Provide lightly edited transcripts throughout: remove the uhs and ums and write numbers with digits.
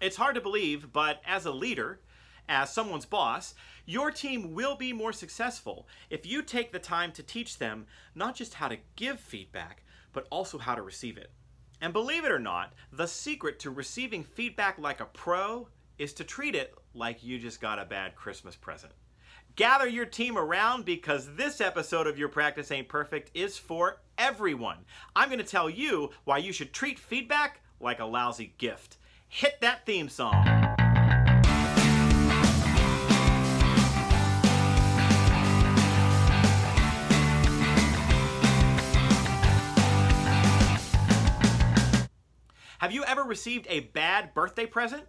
It's hard to believe, but as a leader, as someone's boss, your team will be more successful if you take the time to teach them not just how to give feedback, but also how to receive it. And believe it or not, the secret to receiving feedback like a pro is to treat it like you just got a bad Christmas present. Gather your team around because this episode of Your Practice Ain't Perfect is for everyone. I'm going to tell you why you should treat feedback like a lousy gift. Hit that theme song. Have you ever received a bad birthday present?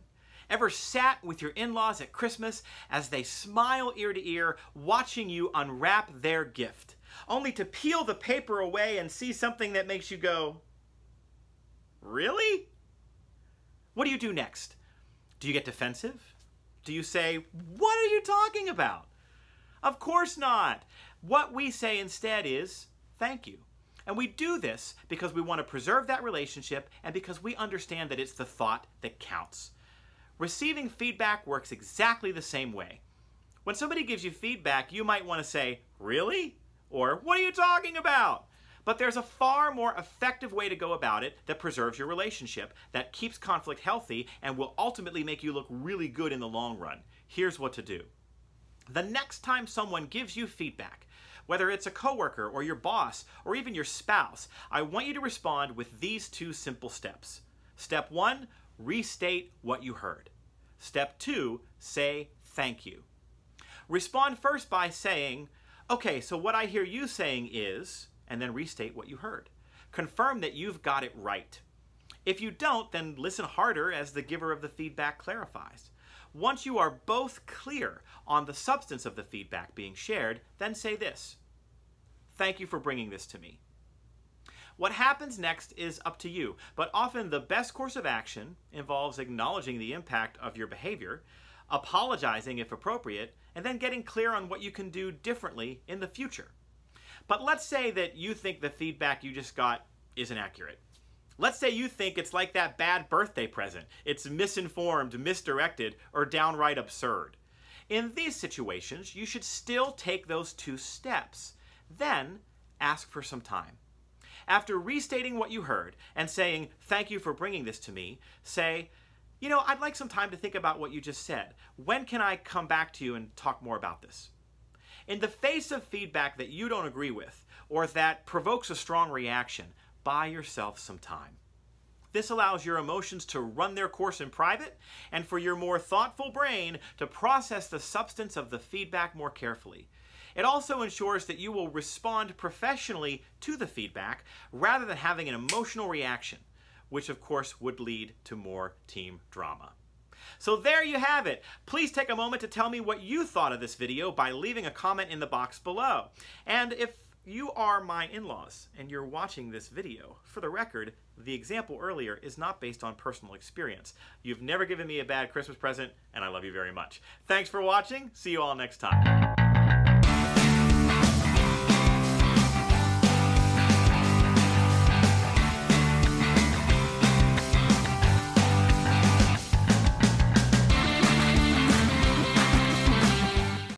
Ever sat with your in-laws at Christmas as they smile ear to ear watching you unwrap their gift, only to peel the paper away and see something that makes you go, really? What do you do next? Do you get defensive? Do you say, what are you talking about? Of course not. What we say instead is, thank you. And we do this because we want to preserve that relationship and because we understand that it's the thought that counts. Receiving feedback works exactly the same way. When somebody gives you feedback, you might want to say, really? Or, what are you talking about? But there's a far more effective way to go about it that preserves your relationship, that keeps conflict healthy, and will ultimately make you look really good in the long run. Here's what to do. The next time someone gives you feedback, whether it's a coworker or your boss or even your spouse, I want you to respond with these two simple steps. Step 1, restate what you heard. Step 2, say thank you. Respond first by saying, okay, so what I hear you saying is, and then restate what you heard. Confirm that you've got it right. If you don't, then listen harder as the giver of the feedback clarifies. Once you are both clear on the substance of the feedback being shared, then say this. Thank you for bringing this to me. What happens next is up to you, but often the best course of action involves acknowledging the impact of your behavior, apologizing if appropriate, and then getting clear on what you can do differently in the future. But let's say that you think the feedback you just got isn't accurate. Let's say you think it's like that bad birthday present. It's misinformed, misdirected, or downright absurd. In these situations, you should still take those 2 steps. Then, ask for some time. After restating what you heard and saying, thank you for bringing this to me, say, you know, I'd like some time to think about what you just said. When can I come back to you and talk more about this? In the face of feedback that you don't agree with or that provokes a strong reaction, buy yourself some time. This allows your emotions to run their course in private and for your more thoughtful brain to process the substance of the feedback more carefully. It also ensures that you will respond professionally to the feedback rather than having an emotional reaction, which of course would lead to more team drama. So there you have it. Please take a moment to tell me what you thought of this video by leaving a comment in the box below. And if you are my in-laws and you're watching this video, for the record, the example earlier is not based on personal experience. You've never given me a bad Christmas present, and I love you very much. Thanks for watching. See you all next time.